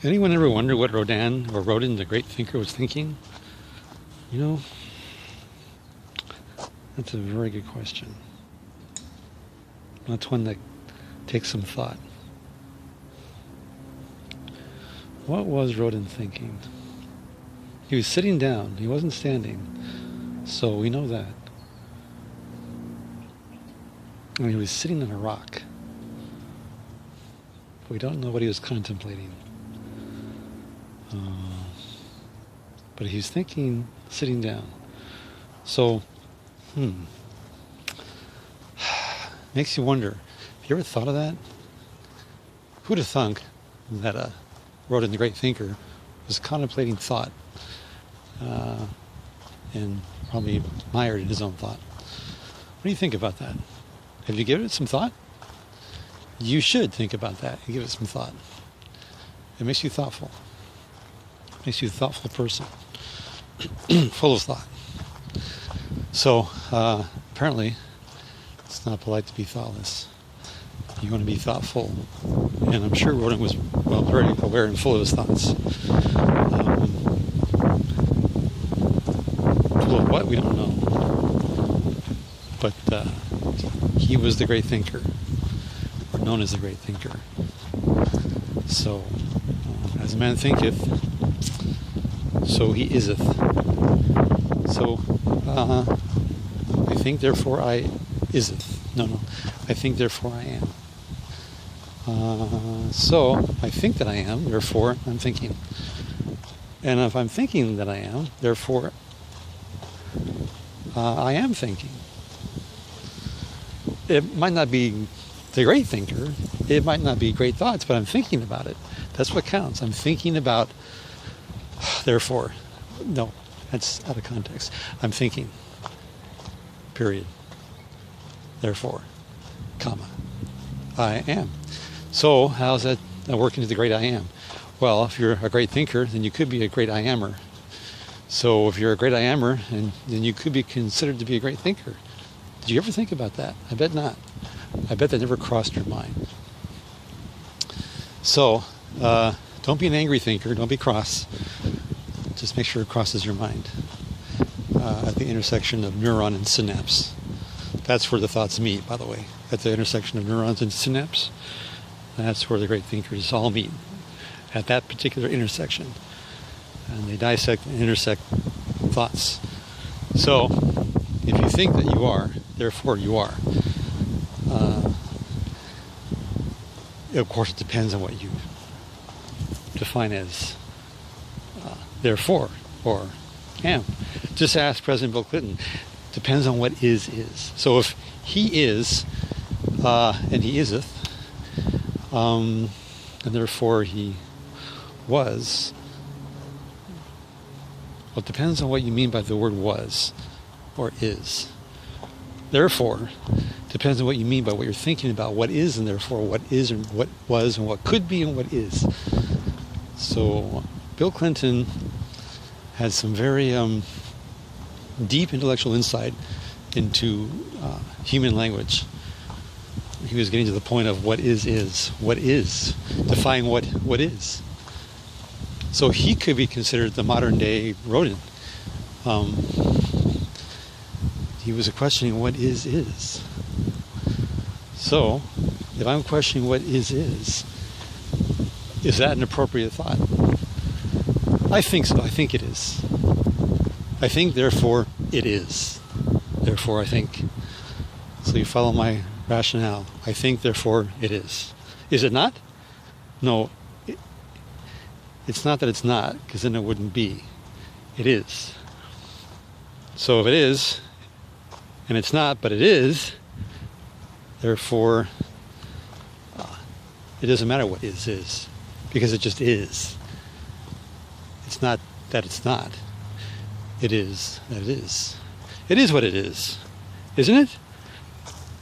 Anyone ever wonder what Rodin, or Rodin, the great thinker, was thinking? You know, that's a very good question. That's one that takes some thought. What was Rodin thinking? He was sitting down. He wasn't standing. So we know that. And he was sitting on a rock. But we don't know what he was contemplating. But he's thinking, sitting down. So, makes you wonder. Have you ever thought of that? Who'd have thunk that Rodin, the great thinker, was contemplating thought, and probably mired in his own thought? What do you think about that? Have you given it some thought? You should think about that and give it some thought. It makes you thoughtful. It makes you a thoughtful person, full of thought. So, apparently, it's not polite to be thoughtless. You want to be thoughtful. And I'm sure Rodin was, very aware and full of his thoughts. Full of what? We don't know. But he was the great thinker, or known as the great thinker. So, as a man thinketh, so he iseth. So, I think, therefore I iseth. No. I think, therefore I am. So, I think that I am, therefore I'm thinking. And if I'm thinking that I am, therefore I am thinking. It might not be the great thinker. It might not be great thoughts, but I'm thinking about it. That's what counts. I'm thinking about, therefore. No, that's out of context. I'm thinking. Period. Therefore, comma, I am. So how's that working to the great I am? Well, if you're a great thinker, then you could be a great I ammer. So if you're a great I ammer, then you could be considered to be a great thinker. Did you ever think about that? I bet not. I bet that never crossed your mind. So don't be an angry thinker. Don't be cross. Just make sure it crosses your mind at the intersection of neuron and synapse. That's where the thoughts meet, by the way. At the intersection of neurons and synapse. That's where the great thinkers all meet. At that particular intersection. And they dissect and intersect thoughts. So, if you think that you are, therefore you are. Of course, it depends on what you define as therefore or am. Just ask President Bill Clinton. Depends on what is. So if he is, and he iseth, and therefore he was, well, it depends on what you mean by the word was or is. Therefore, depends on what you mean by what you're thinking about what is, and therefore what is and what was and what could be and what is. So Bill Clinton had some very deep intellectual insight into human language. He was getting to the point of what is. What is. Define what is. So he could be considered the modern day Rodin. He was questioning what is. So, if I'm questioning what is that an appropriate thought? I think so. I think it is. I think, therefore, it is. Therefore, I think. So you follow my rationale. I think, therefore, it is. Is it not? No. It's not that it's not, because then it wouldn't be. It is. So if it is, and it's not, but it is, therefore, it doesn't matter what is, because it just is. It's not that it's not. It is that it is. It is what it is. Isn't it?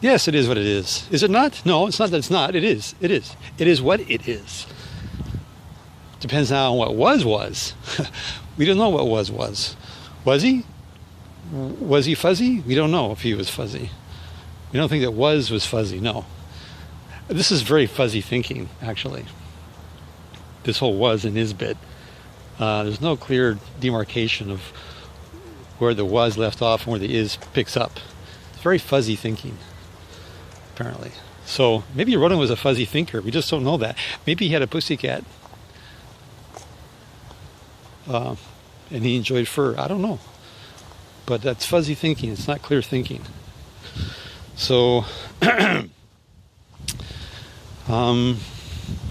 Yes, it is what it is. Is it not? No, it's not that it's not. It is. It is. It is what it is. Depends now on what was. We don't know what was. Was he? Was he fuzzy? We don't know if he was fuzzy. We don't think that was fuzzy, no. This is very fuzzy thinking, actually. this whole was and is bit. There's no clear demarcation of where the was left off and where the is picks up. It's very fuzzy thinking, apparently. So maybe Rodin was a fuzzy thinker. We just don't know that. Maybe he had a pussycat and he enjoyed fur. I don't know. But that's fuzzy thinking. It's not clear thinking. So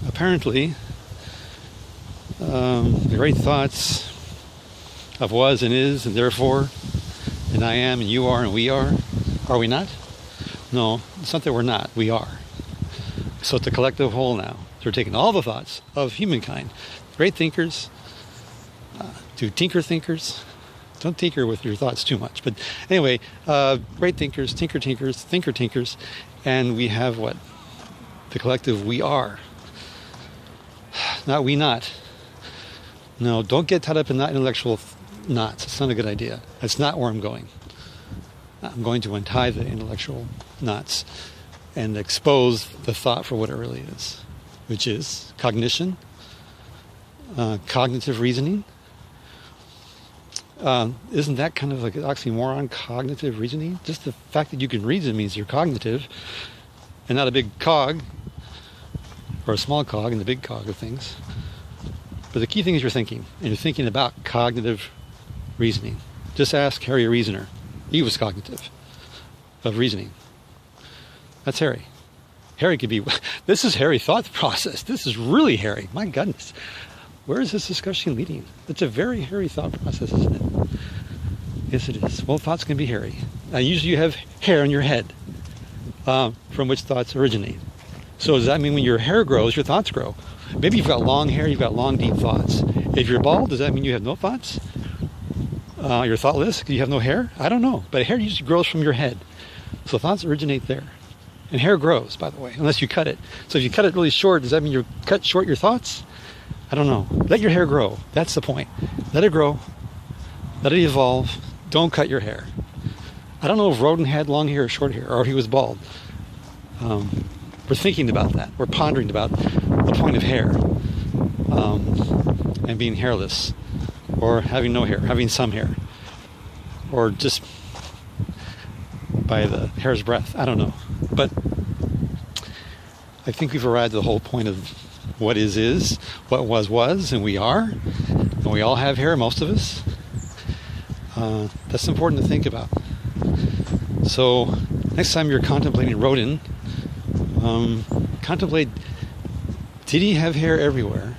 apparently the great thoughts of was and is and therefore and I am and you are and we are we not? No, it's not that we're not. We are. So it's a collective whole now. So we're taking all the thoughts of humankind, great thinkers, to tinker thinkers. Don't tinker with your thoughts too much. But anyway, great thinkers, tinker tinkers, thinker tinkers, and we have what? The collective we are. Not we not. No, don't get tied up in that intellectual knots. It's not a good idea. That's not where I'm going. I'm going to untie the intellectual knots and expose the thought for what it really is, which is cognition, cognitive reasoning. Isn't that kind of like an oxymoron, cognitive reasoning? Just the fact that you can reason means you're cognitive and not a big cog or a small cog in the big cog of things. But the key thing is you're thinking, and you're thinking about cognitive reasoning. Just ask Harry Reasoner. He was cognitive of reasoning. That's Harry. Harry could be, this is Harry thought process. This is really Harry. My goodness. Where is this discussion leading? It's a very hairy thought process, isn't it? Yes, it is. Well, thoughts can be hairy. Usually you have hair on your head from which thoughts originate. So does that mean when your hair grows, your thoughts grow? Maybe you've got long hair, you've got long, deep thoughts. If you're bald, does that mean you have no thoughts? You're thoughtless because you have no hair? I don't know. But hair usually grows from your head. So thoughts originate there. And hair grows, by the way, unless you cut it. So if you cut it really short, does that mean you cut short your thoughts? I don't know. Let your hair grow. That's the point. Let it grow. Let it evolve. Don't cut your hair. I don't know if Rodin had long hair or short hair, or if he was bald. We're thinking about that. We're pondering about the point of hair and being hairless, or having no hair, having some hair, or just by the hair's breadth. I don't know. But I think we've arrived at the whole point of what is, what was, and we are. And we all have hair, most of us. That's important to think about. So next time you're contemplating Rodin, contemplate, did he have hair everywhere?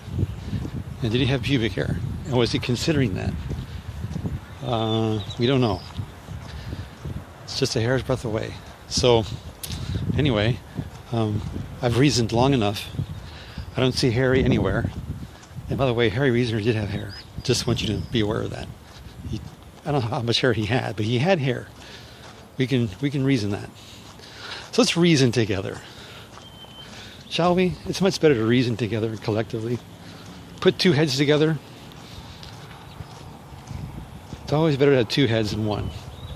And did he have pubic hair? And was he considering that? We don't know. It's just a hair's breadth away. So anyway, I've reasoned long enough. I don't see Harry anywhere. And by the way, Harry Reasoner did have hair. Just want you to be aware of that. I don't know how much hair he had, but he had hair. We can reason that. So let's reason together. Shall we? It's much better to reason together collectively. Put two heads together. It's always better to have two heads than one.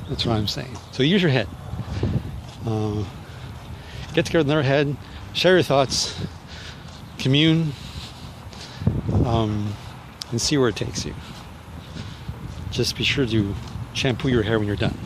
That's what I'm saying. So use your head. Get together with another head. Share your thoughts. Commune. And see where it takes you. Just be sure to shampoo your hair when you're done.